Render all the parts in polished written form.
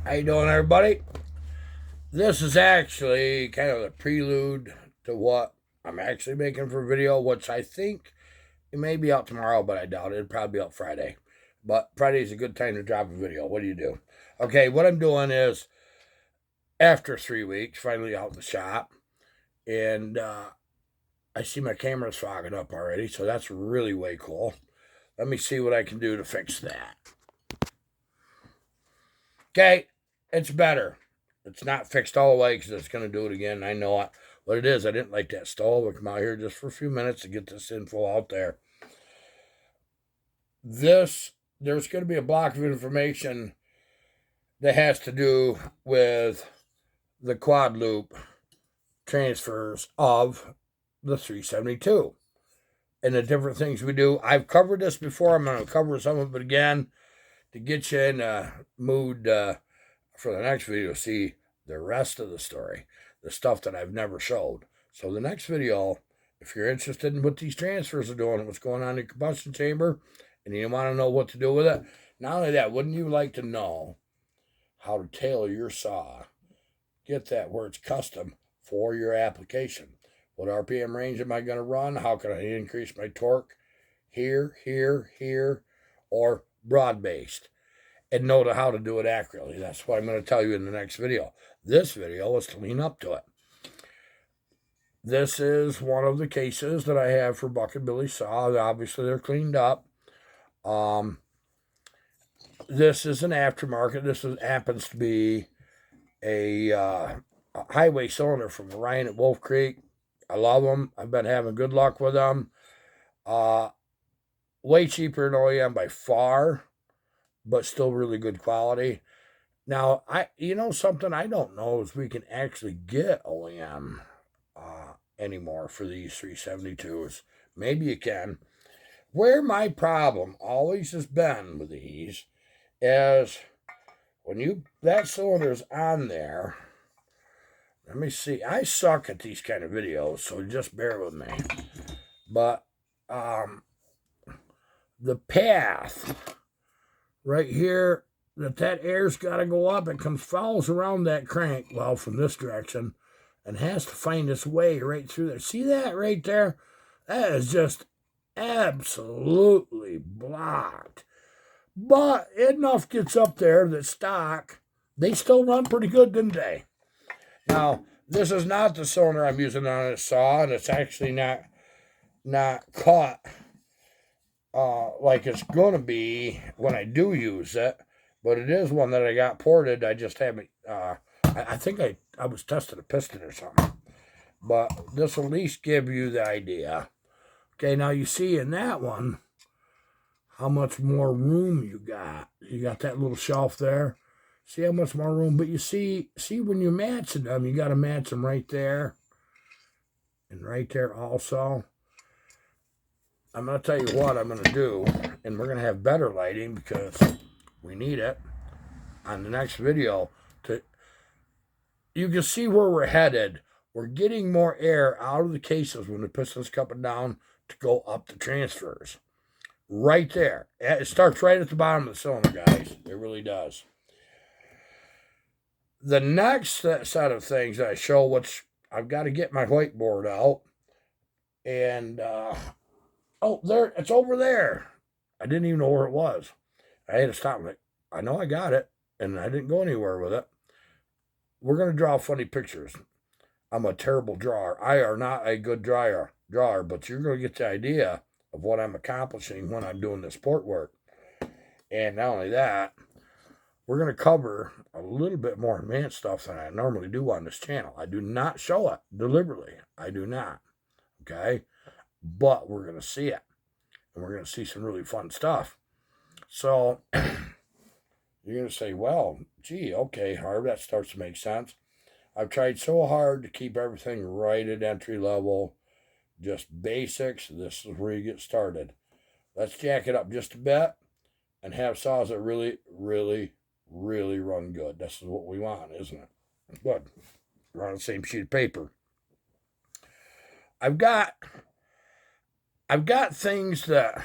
How you doing, everybody? This is actually kind of a prelude to what I'm actually making for a video, which I think it may be out tomorrow, but I doubt it. It'll probably be out Friday. But Friday is a good time to drop a video. What do you do? Okay, what I'm doing is after 3 weeks, finally out in the shop, and I see my camera's fogging up already, so that's really way cool. Let me see what I can do to fix that. Okay, it's better. It's not fixed all the way because it's going to do it again. I know it. What it is, I didn't like that stall. I'll come out here just for a few minutes to get this info out there. There's going to be a block of information that has to do with the quad loop transfers of the 372 and the different things we do. I've covered this before. I'm going to cover some of it again to get you in a mood for the next video to see the rest of the story, the stuff that I've never showed. So the next video, if you're interested in what these transfers are doing, what's going on in the combustion chamber, and you want to know what to do with it, not only that, wouldn't you like to know how to tailor your saw, get that where it's custom for your application? What RPM range am I going to run? How can I increase my torque here, or broad-based? And know how to do it accurately. That's what I'm going to tell you in the next video. This video is to lean up to it. This is one of the cases that I have for Buck and Billy saw. Obviously, they're cleaned up. This is an aftermarket. This happens to be a highway cylinder from Ryan at Wolf Creek. I love them. I've been having good luck with them. Way cheaper than OEM by far, but still really good quality. Now, something I don't know is we can actually get OEM anymore for these 372s. Maybe you can. Where my problem always has been with these is when that cylinder's on there. Let me see. I suck at these kind of videos, so just bear with me. But the path right here, that air's got to go up. It follows around that crank, well, from this direction, and has to find its way right through there. See that right there? That is just absolutely blocked. But enough gets up there that stock, they still run pretty good, didn't they? Now, this is not the cylinder I'm using on a saw, and it's actually not caught like it's going to be when I do use it, but it is one that I got ported. I just haven't, I think I was testing a piston or something, but this will at least give you the idea. Okay, now you see in that one how much more room you got. You got that little shelf there. See how much more room, but you see when you're matching them, you got to match them right there and right there also. I'm going to tell you what I'm going to do, and we're going to have better lighting because we need it on the next video. You can see where we're headed. We're getting more air out of the cases when the piston's coming down to go up the transfers. Right there. It starts right at the bottom of the cylinder, guys. It really does. The next set of things I show, which I've got to get my whiteboard out, and oh, there, it's over there. I didn't even know where it was. I had to stop and I know I got it, and I didn't go anywhere with it. We're going to draw funny pictures. I'm a terrible drawer. I are not a good drawer, but you're going to get the idea of what I'm accomplishing when I'm doing this port work. And not only that, we're going to cover a little bit more advanced stuff than I normally do on this channel. I do not show it deliberately. I do not. Okay? But we're going to see it. And we're going to see some really fun stuff. So, you're going to say, well, gee, okay, Harv, that starts to make sense. I've tried so hard to keep everything right at entry level. Just basics. This is where you get started. Let's jack it up just a bit and have saws that really, really, really run good. This is what we want, isn't it? Good. We're on the same sheet of paper. I've got things that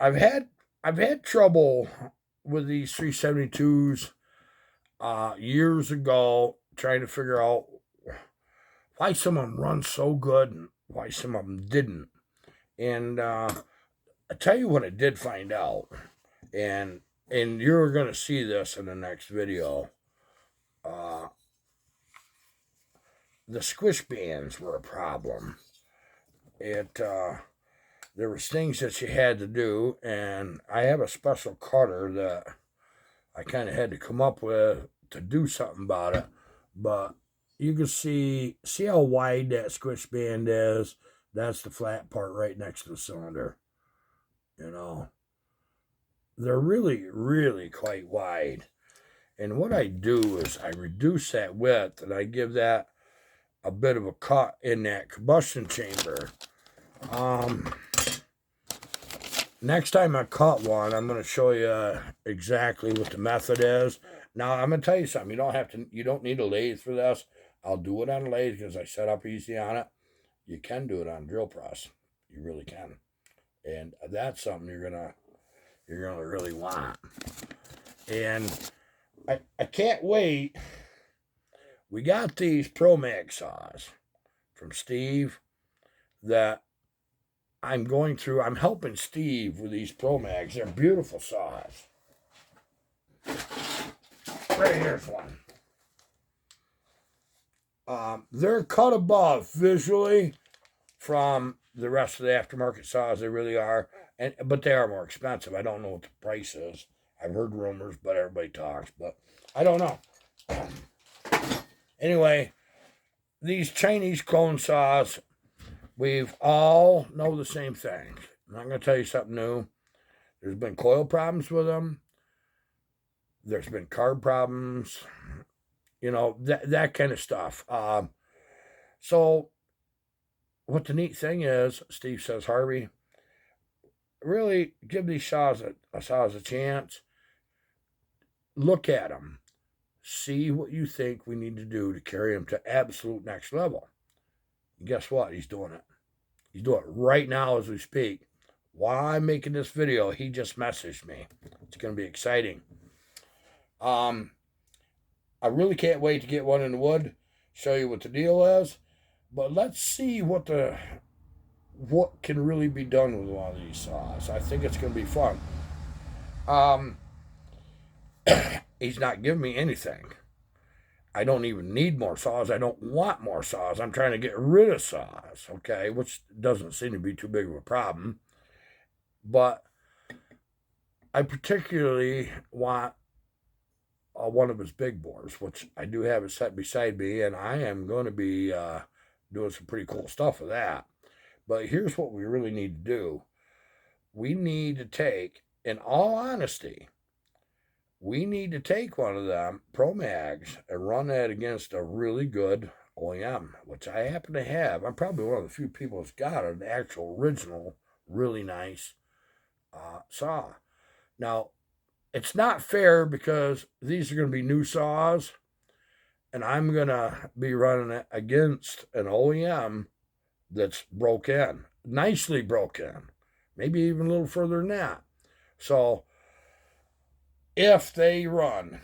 I've had trouble with these 372s years ago trying to figure out why some of them run so good and why some of them didn't. And I tell you what I did find out, and you're going to see this in the next video. The squish bands were a problem. There was things that you had to do, and I have a special cutter that I kind of had to come up with to do something about it. But you can see how wide that squish band is. That's the flat part right next to the cylinder. You know, they're really, really quite wide. And what I do is I reduce that width and I give that a bit of a cut in that combustion chamber. Next time I cut one, I'm going to show you exactly what the method is. Now, I'm going to tell you something. You don't need a lathe for this. I'll do it on a lathe because I set up easy on it. You can do it on a drill press. You really can. And that's something you're gonna really want. And I can't wait. We got these Pro Mag saws from Steve that I'm helping Steve with these Pro Mags. They're beautiful saws. Right here's one. They're cut above visually from the rest of the aftermarket saws. They really are. But they are more expensive. I don't know what the price is. I've heard rumors, but everybody talks. But I don't know. Anyway, these Chinese clone saws, we've all know the same thing. I'm not going to tell you something new. There's been coil problems with them. There's been carb problems. You know, that kind of stuff. So what the neat thing is, Steve says, Harvey, really give these saws a chance. Look at them. See what you think we need to do to carry them to absolute next level. And guess what? He's doing it. He's doing it right now as we speak. While I'm making this video, he just messaged me. It's going to be exciting. I really can't wait to get one in the wood, show you what the deal is. But let's see what can really be done with one of these saws. I think it's going to be fun. He's not giving me anything. I don't even need more saws. I don't want more saws. I'm trying to get rid of saws, okay, which doesn't seem to be too big of a problem. But I particularly want one of his big bores, which I do have it set beside me, and I am going to be doing some pretty cool stuff with that. But here's what we really need to do. We need to take, in all honesty, we need to take one of them Pro Mags and run that against a really good OEM, which I happen to have. I'm probably one of the few people that's got an actual original, really nice saw. Now, it's not fair because these are going to be new saws, and I'm going to be running it against an OEM that's broken, nicely broken, maybe even a little further than that. So if they run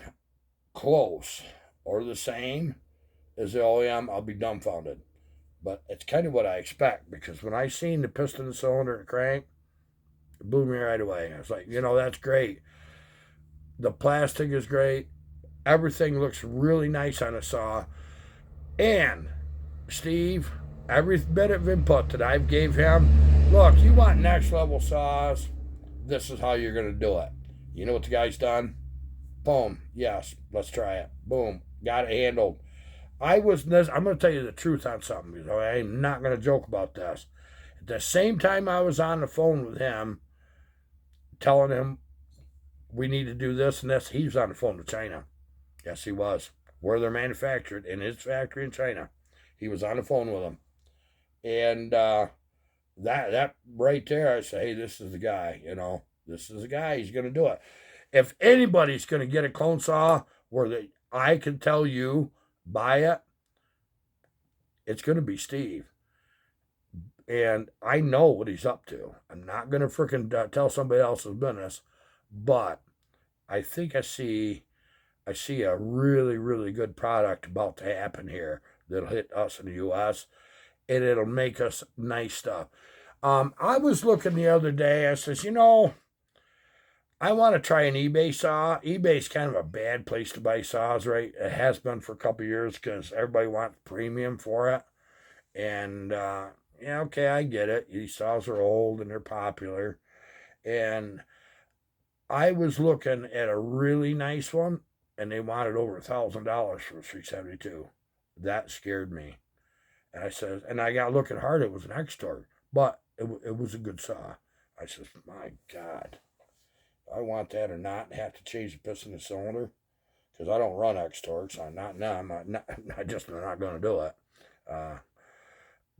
close or the same as the OEM, I'll be dumbfounded. But it's kind of what I expect, because when I seen the piston, cylinder, and crank, it blew me right away. I was like, that's great. The plastic is great. Everything looks really nice on a saw. And Steve, every bit of input that I've gave him, look, you want next level saws, this is how you're going to do it. You know what the guy's done? Boom. Yes, let's try it. Boom. Got it handled. I'm going to tell you the truth on something, because I'm not going to joke about this. At the same time I was on the phone with him, telling him we need to do this and this, he was on the phone with China. Yes, he was. Where they're manufactured, in his factory in China. He was on the phone with them. And that right there, I say, hey, this is the guy, This is the guy. He's going to do it. If anybody's going to get a clone saw where I can tell you, buy it, it's going to be Steve. And I know what he's up to. I'm not going to freaking tell somebody else's business. But I think I see I see a really, really good product about to happen here that'll hit us in the U.S., and it'll make us nice stuff. I was looking the other day, I says, I want to try an eBay saw. eBay's kind of a bad place to buy saws, right? It has been for a couple of years because everybody wants premium for it. And, yeah, okay, I get it. These saws are old and they're popular. And I was looking at a really nice one, and they wanted over $1,000 for a 372. That scared me. And I says, and I got looking hard. It was an X-Torque, but it was a good saw. I says, my God, I want that or not, and have to change the piston and cylinder because I don't run X-Torques. I'm not now. I'm not just not going to do it.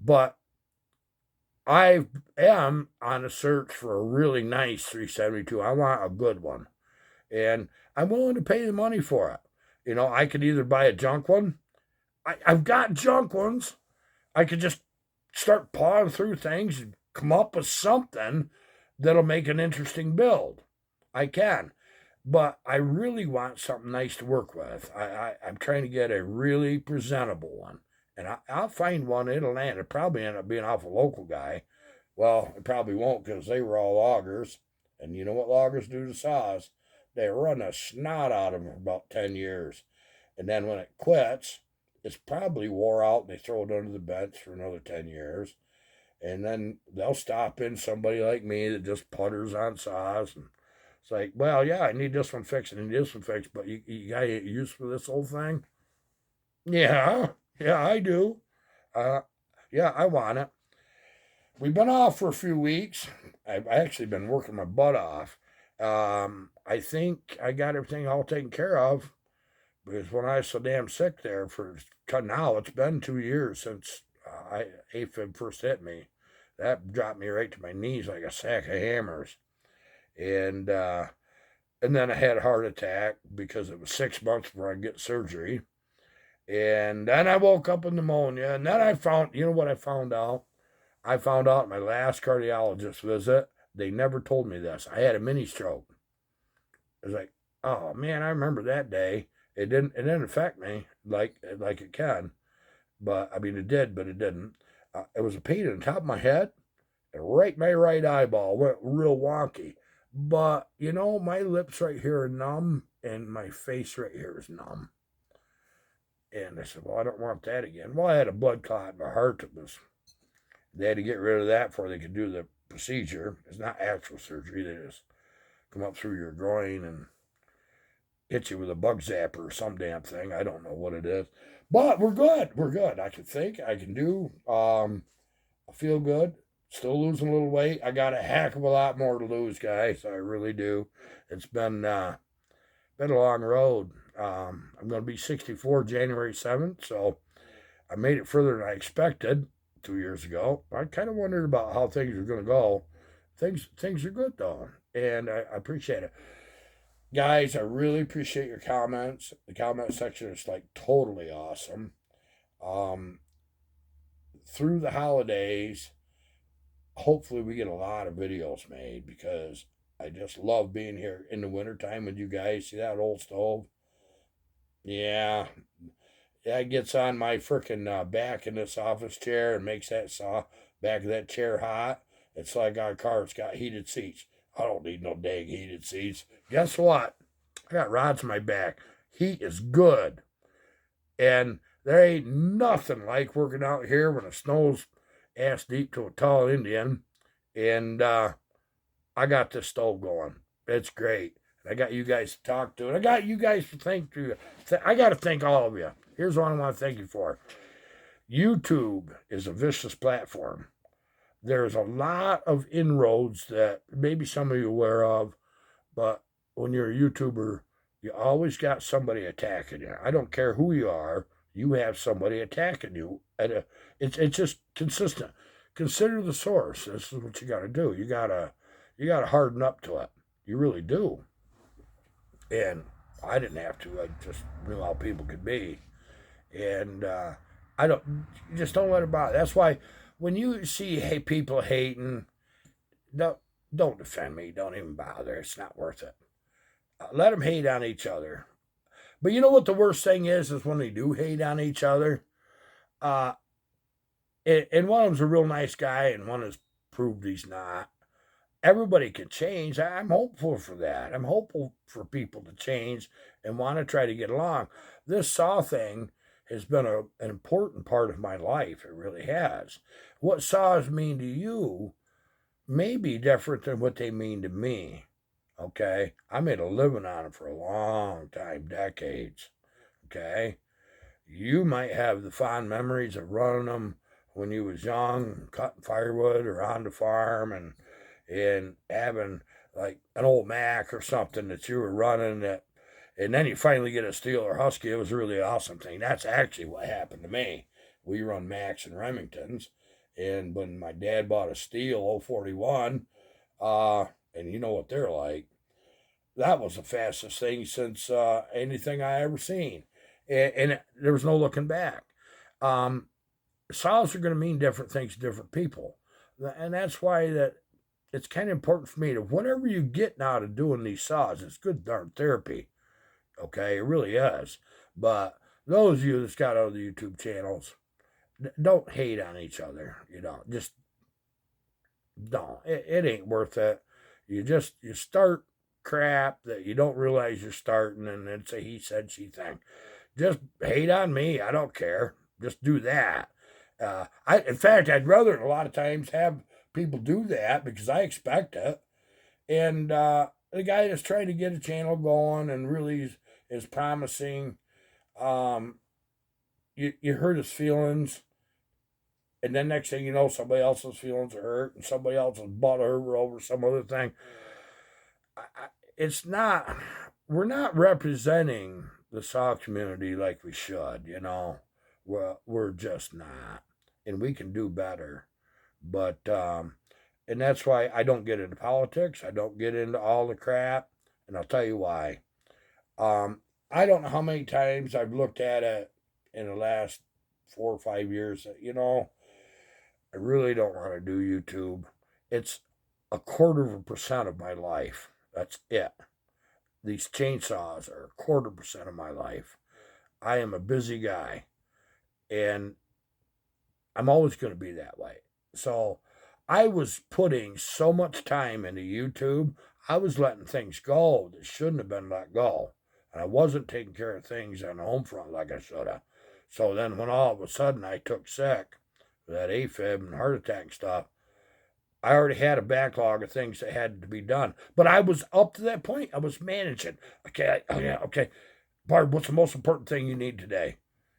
But I am on a search for a really nice 372. I want a good one. And I'm willing to pay the money for it. I could either buy a junk one. I've got junk ones. I could just start pawing through things and come up with something that'll make an interesting build. I can. But I really want something nice to work with. I'm trying to get a really presentable one. And I'll find one, it'll land. It'll probably end up being off a local guy. Well, it probably won't because they were all loggers. And you know what loggers do to saws? They run the snot out of them for about 10 years. And then when it quits, it's probably wore out and they throw it under the bench for another 10 years. And then they'll stop in somebody like me that just putters on saws. And it's like, well, yeah, I need this one fixed and I need this one fixed, but you got use for this whole thing? Yeah, I do. Yeah, I want it. We've been off for a few weeks. I've actually been working my butt off. I think I got everything all taken care of because when I was so damn sick there now, it's been 2 years since AFib first hit me. That dropped me right to my knees like a sack of hammers. And then I had a heart attack because it was 6 months before I get surgery. And then I woke up with pneumonia. And then you know what I found out? I found out at my last cardiologist visit, they never told me this. I had a mini stroke. It was like, oh man, I remember that day. It didn't affect me like it can. But I mean it did, but it didn't. It was a pain in the top of my head. And right my right eyeball went real wonky. But my lips right here are numb and my face right here is numb. And I said, well, I don't want that again. Well, I had a blood clot in my heart they had to get rid of that before they could do the procedure. It's not actual surgery. They just come up through your groin and hit you with a bug zapper or some damn thing. I don't know what it is. But we're good. We're good. I can think. I can do. I feel good. Still losing a little weight. I got a heck of a lot more to lose, guys. I really do. It's been a long road. I'm going to be 64 January 7th, so I made it further than I expected 2 years ago. I kind of wondered about how things are going to go. Things are good, though, and I appreciate it. Guys, I really appreciate your comments. The comment section is totally awesome. Through the holidays, hopefully we get a lot of videos made because I just love being here in the wintertime with you guys. See that old stove? Yeah, it gets on my freaking back in this office chair and makes that back of that chair hot. It's like our car, it's got heated seats. I don't need no dang heated seats. Guess what? I got rods in my back. Heat is good. And there ain't nothing like working out here when it snows ass deep to a tall Indian. And I got this stove going. It's great. I got you guys to talk to. And I got you guys to thank to. I got to thank all of you. Here's what I want to thank you for. YouTube is a vicious platform. There's a lot of inroads that maybe some of you are aware of, but when you're a YouTuber, you always got somebody attacking you. I don't care who you are, you have somebody attacking you. It's just consistent. Consider the source. This is what you got to do. You gotta harden up to it. You really do. And I didn't have to. I just knew how people could be. And just don't let it bother. That's why when you see people hating, don't defend me. Don't even bother. It's not worth it. Let them hate on each other. But you know what the worst thing is when they do hate on each other? Uh, and one of them's a real nice guy, and one has proved he's not. Everybody can change. I'm hopeful for that. I'm hopeful for people to change and want to try to get along. This saw thing has been an important part of my life. It really has. What saws mean to you may be different than what they mean to me. Okay? I made a living on them for a long time, decades. Okay? You might have the fond memories of running them when you was young, cutting firewood or on the farm and having like an old Mac or something that you were running that, and then you finally get a Steel or Husky. It was a really awesome thing. That's actually what happened to me. We run Macs and Remingtons, and when my dad bought a Steel 041, and you know what they're like, that was the fastest thing since anything I ever seen, and there was no looking back. Saws are going to mean different things to different people, and that's why that it's kind of important for me to whatever you get out of doing these saws, it's good darn therapy. Okay, it really is. But those of you that's got other YouTube channels, don't hate on each other. Just don't. It ain't worth it. You start crap that you don't realize you're starting, and it's a he said she thing. Just hate on me. I don't care. Just do that. In fact, I'd rather a lot of times have people do that because I expect it. And the guy that's trying to get a channel going and really is promising, you hurt his feelings. And then next thing you know, somebody else's feelings are hurt and somebody else is butt over some other thing. We're not representing the saw community like we should, We're just not. And we can do better. But, and that's why I don't get into politics. I don't get into all the crap. And I'll tell you why. I don't know how many times I've looked at it in the last 4 or 5 years that, I really don't want to do YouTube. It's 0.25% of my life. That's it. These chainsaws are 0.25% of my life. I am a busy guy. And I'm always going to be that way. So I was putting so much time into YouTube, I was letting things go that shouldn't have been let go. And I wasn't taking care of things on the home front like I should have. So then when all of a sudden I took sick with that AFib and heart attack stuff, I already had a backlog of things that had to be done. But I was up to that point. I was managing. Okay. Barb, what's the most important thing you need today?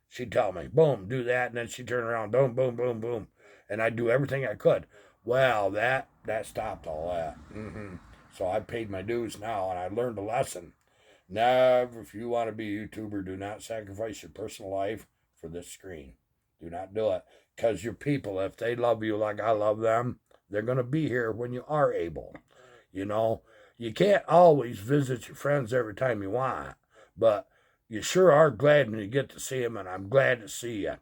She'd tell me, boom, do that. And then she'd turn around, boom, boom, boom, boom. And I'd do everything I could. Well, that stopped all that. So I paid my dues now, and I learned a lesson. Never, if you want to be a YouTuber, do not sacrifice your personal life for this screen. Do not do it. Because your people, if they love you like I love them, they're going to be here when you are able. You can't always visit your friends every time you want, but you sure are glad when you get to see them, and I'm glad to see you.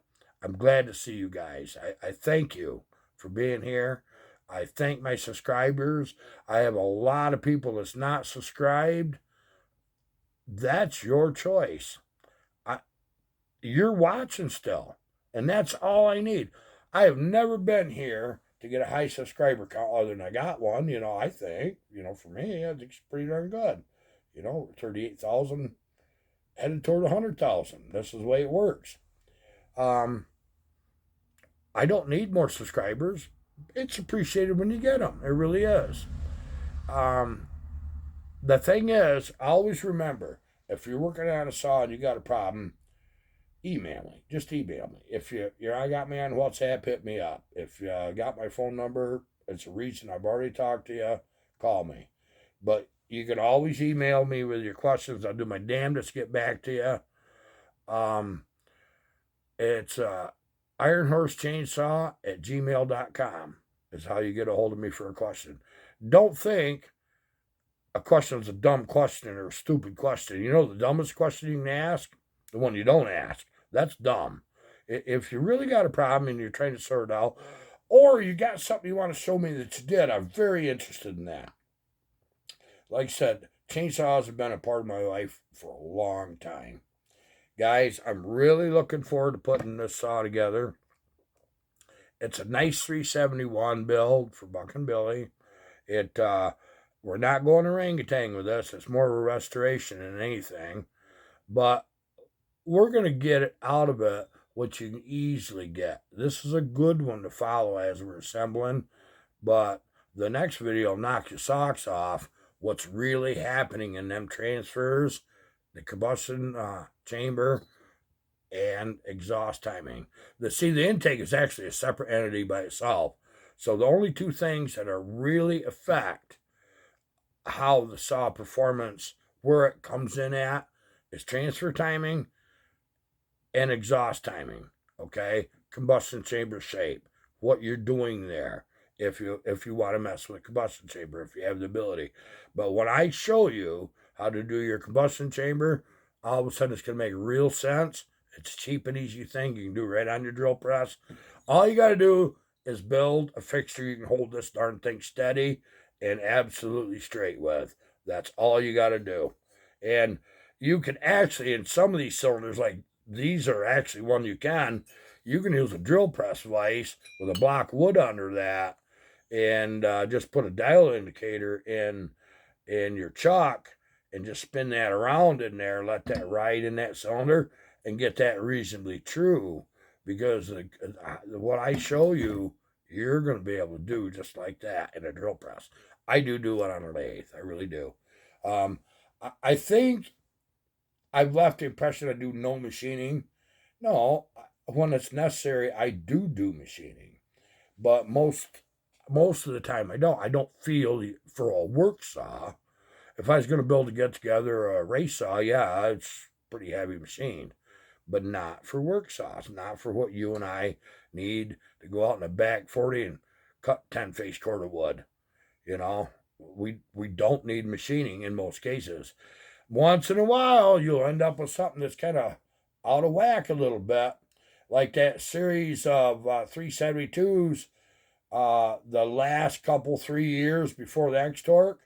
I'm glad to see you guys. I thank you for being here. I thank my subscribers. I have a lot of people that's not subscribed. That's your choice. You're watching still, and that's all I need. I have never been here to get a high subscriber count other than I got one, I think. For me, I think it's pretty darn good. 38,000 headed toward 100,000. This is the way it works. I don't need more subscribers. It's appreciated when you get them. It really is. The thing is, always remember, if you're working on a saw and you got a problem, email me. Just email me. If I got me on WhatsApp, hit me up. If you got my phone number, it's a reason I've already talked to you, call me. But you can always email me with your questions. I'll do my damnedest to get back to you. It's ironhorsechainsaw@gmail.com is how you get a hold of me for a question. Don't think a question is a dumb question or a stupid question. The dumbest question you can ask? The one you don't ask. That's dumb. If you really got a problem and you're trying to sort it out, or you got something you want to show me that you did, I'm very interested in that. Like I said, chainsaws have been a part of my life for a long time. Guys, I'm really looking forward to putting this saw together. It's a nice 371 build for Buck and Billy. We're not going orangutan with this. It's more of a restoration than anything. But we're going to get it out of it what you can easily get. This is a good one to follow as we're assembling. But the next video will knock your socks off what's really happening in them transfers, the combustion chamber, and exhaust timing. The intake is actually a separate entity by itself. So the only two things that are really affect how the saw performance, where it comes in at, is transfer timing and exhaust timing. Okay, combustion chamber shape, what you're doing there. If you want to mess with combustion chamber, if you have the ability. But when I show you how to do your combustion chamber, all of a sudden it's going to make real sense. It's a cheap and easy thing you can do right on your drill press. All you got to do is build a fixture you can hold this darn thing steady and absolutely straight with. That's all you got to do. And you can actually, in some of these cylinders, like these are actually one you can use a drill press vise with a block of wood under that, and just put a dial indicator in your chuck and just spin that around in there, let that ride in that cylinder and get that reasonably true, because what I show you, you're going to be able to do just like that in a drill press. I do it on a lathe. I really do. I think I've left the impression I do no machining. No, when it's necessary, I do machining. But most of the time I don't. I don't feel for a work saw. If I was going to build a get-together or a race saw, yeah, it's pretty heavy machined. But not for work saws, not for what you and I need to go out in a back 40 and cut 10-face cord of wood. You know, we don't need machining in most cases. Once in a while, you'll end up with something that's kind of out of whack a little bit, like that series of 372s, the last 3 years before the X-Torque.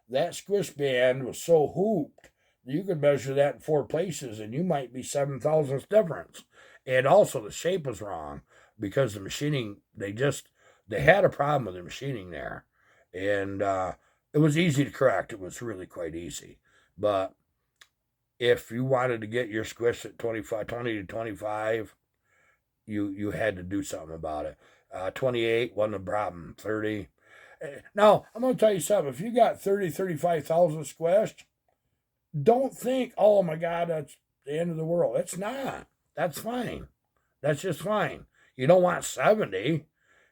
That Squish band was so hooped, you could measure that in 4 places, and you might be 7 thousandths difference. And also, the shape was wrong, because the machining, they had a problem with the machining there. And it was easy to correct. It was really quite easy. But if you wanted to get your Squish at 20 to 25, you had to do something about it. 28 wasn't a problem. 30. Now, I'm going to tell you something. If you got 30, 35,000 squished, don't think, oh my God, that's the end of the world. It's not. That's fine. That's just fine. You don't want 70.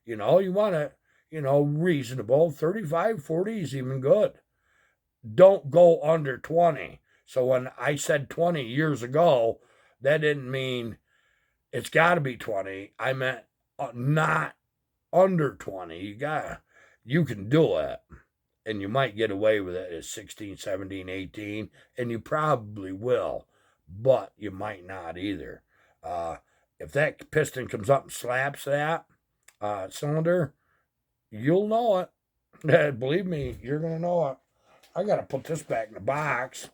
You want it, reasonable. 35, 40 is even good. Don't go under 20. So when I said 20 years ago, that didn't mean it's got to be 20. I meant not under 20. You can do it, and you might get away with it at 16, 17, 18, and you probably will, but you might not either. If that piston comes up and slaps that cylinder, you'll know it. Believe me, you're going to know it. I got to put this back in the box.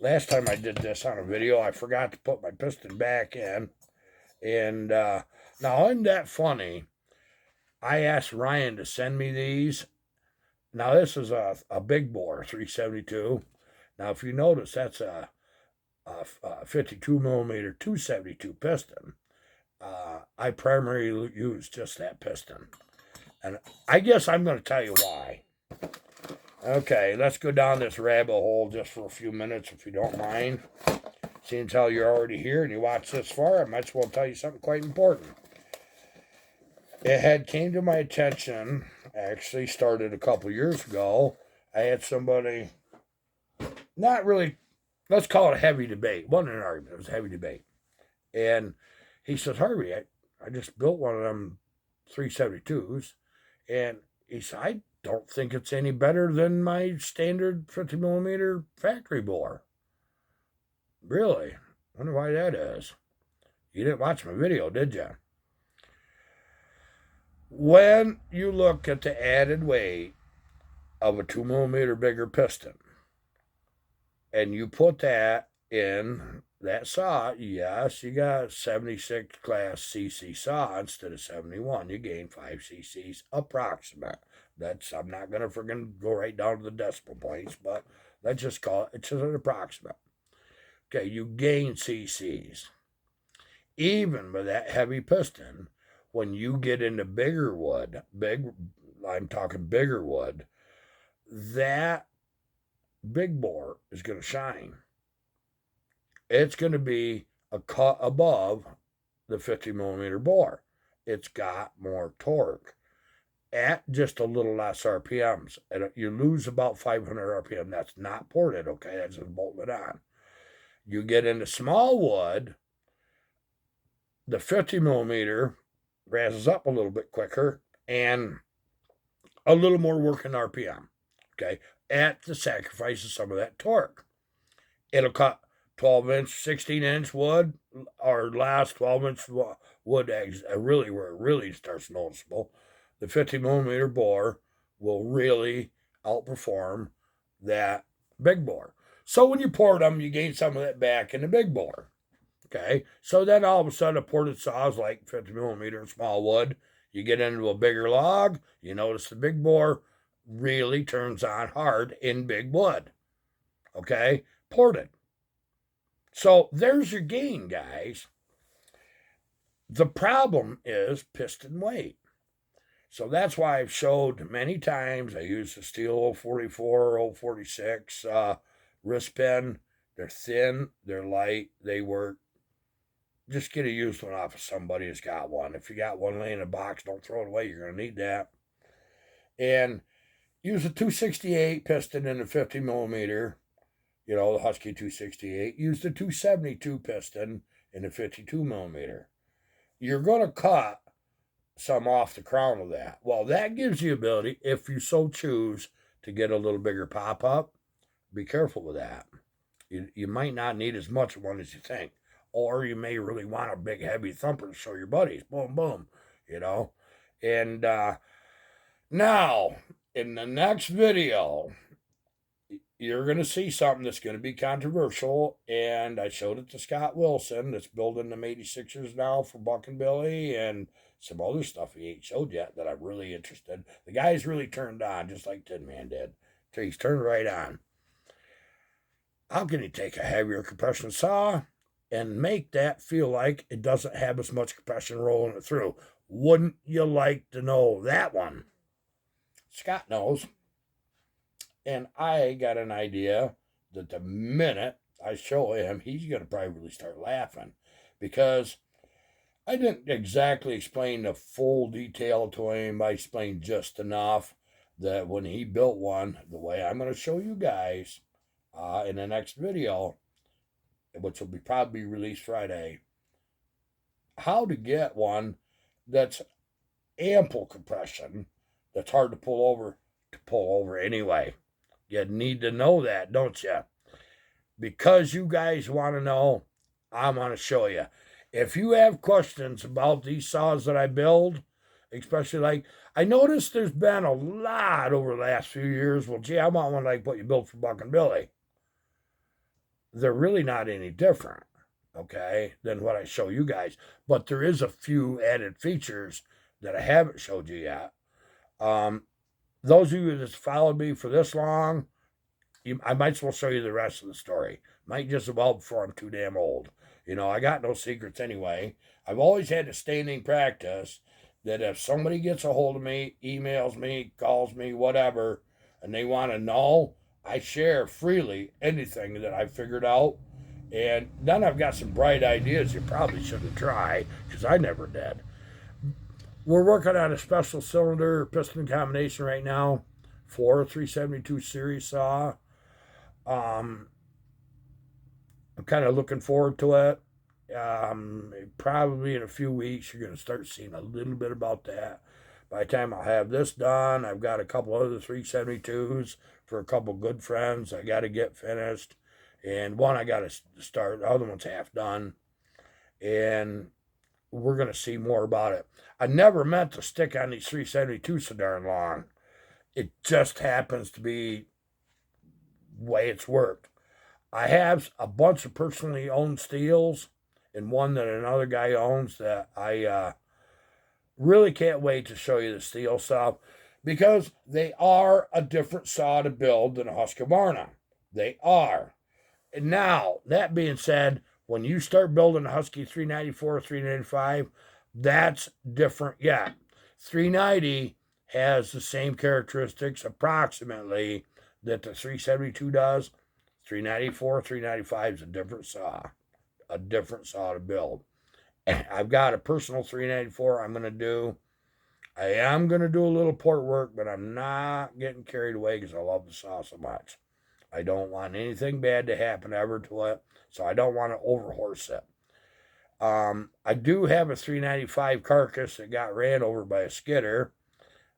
Last time I did this on a video, I forgot to put my piston back in. And now, isn't that funny? I asked Ryan to send me these. Now, this is a big bore 372. Now, if you notice, that's a 52 millimeter 272 piston. I primarily use just that piston. And I guess I'm going to tell you why. Okay, let's go down this rabbit hole just for a few minutes, if you don't mind. Seeing how you're already here and you watched this far, I might as well tell you something quite important. It had came to my attention, actually started a couple years ago. I had somebody, not really, let's call it a heavy debate. It wasn't an argument, it was a heavy debate. And he says, Harvey, I just built one of them 372s. And he said, I don't think it's any better than my standard 50 millimeter factory bore. Really? Wonder why that is. You didn't watch my video, did you? When you look at the added weight of a 2 millimeter bigger piston, and you put that in that saw, yes, you got 76 class CC saw instead of 71. You gain 5 CCs approximate. I'm not going to freaking go right down to the decimal points, but let's just call it's just an approximate. Okay, you gain CCs. Even with that heavy piston, when you get into bigger wood, I'm talking bigger wood, that big bore is going to shine. It's going to be a cut above the 50 millimeter bore. It's got more torque at just a little less RPMs. And you lose about 500 RPM. That's not ported, okay? That's just bolted on. You get into small wood, the 50 millimeter rises up a little bit quicker and a little more working RPM, okay? At the sacrifice of some of that torque. It'll cut 12-inch, 16-inch wood, or last 12-inch wood really where it really starts noticeable. The 50 millimeter bore will really outperform that big bore. So when you port them, you gain some of that back in the big bore. Okay, so then all of a sudden a ported saw is like 50 millimeter small wood. You get into a bigger log, you notice the big bore really turns on hard in big wood. Okay, ported. So there's your gain, guys. The problem is piston weight. So that's why I've showed many times. I use the steel 044, 046 wrist pin. They're thin, they're light, they work. Just get a used one off of somebody who's got one. If you got one laying in a box, don't throw it away. You're going to need that. And use a 268 piston in a 50 millimeter. You know, the Husky 268. Use the 272 piston in a 52 millimeter. You're going to cut some off the crown of that. Well, that gives you the ability, if you so choose, to get a little bigger pop-up. Be careful with that. You might not need as much one as you think. Or you may really want a big, heavy thumper to show your buddies. Boom, boom, you know. And now, in the next video, you're going to see something that's going to be controversial. And I showed it to Scott Wilson, that's building them 86ers now for Buck and Billy, and some other stuff he ain't showed yet that I'm really interested. The guy's really turned on, just like Tin Man did. He's turned right on. How can you take a heavier compression saw and make that feel like it doesn't have as much compression rolling it through? Wouldn't you like to know that one? Scott knows. And I got an idea that the minute I show him, he's going to probably really start laughing. Because I didn't exactly explain the full detail to him. I explained just enough that when he built one, the way I'm going to show you guys in the next video, which will be probably released Friday, how to get one that's ample compression, that's hard to pull over anyway. You need to know that, don't you? Because you guys want to know, I'm going to show you. If you have questions about these saws that I build, especially like, I noticed there's been a lot over the last few years, well, gee, I want one like what you built for Buck and Billy. They're really not any different, okay, than what I show you guys. But there is a few added features that I haven't showed you yet. Those of you that's followed me for this long, I might as well show you the rest of the story. Might just about before I'm too damn old. You know, I got no secrets anyway. I've always had a standing practice that if somebody gets a hold of me, emails me, calls me, whatever, and they want to know, I share freely anything that I figured out. And then I've got some bright ideas you probably shouldn't try, because I never did. We're working on a special cylinder piston combination right now for a 372 series saw. I'm kind of looking forward to it. Probably in a few weeks, you're going to start seeing a little bit about that. By the time I'll have this done, I've got a couple other 372s for a couple good friends I got to get finished. And one I got to start, the other one's half done. And we're going to see more about it. I never meant to stick on these 372s so darn long. It just happens to be the way it's worked. I have a bunch of personally owned steels and one that another guy owns that I really can't wait to show you the steel stuff because they are a different saw to build than a Husqvarna. They are. And now, that being said, when you start building a Husky 394, 395, that's different yet. 390 has the same characteristics approximately that the 372 does. 394, 395 is a different saw to build. And I've got a personal 394 I'm going to do. I am going to do a little port work, but I'm not getting carried away because I love the saw so much. I don't want anything bad to happen ever to it, so I don't want to overhorse it. I do have a 395 carcass that got ran over by a skidder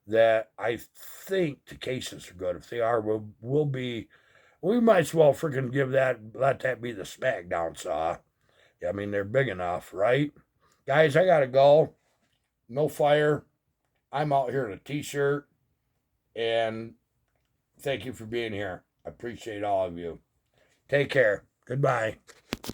that I think the cases are good. If they are, we might as well freaking let that be the smackdown saw. I mean, they're big enough, right? Guys, I gotta go. No fire. I'm out here in a t-shirt, and thank you for being here. I appreciate all of you. Take care. Goodbye.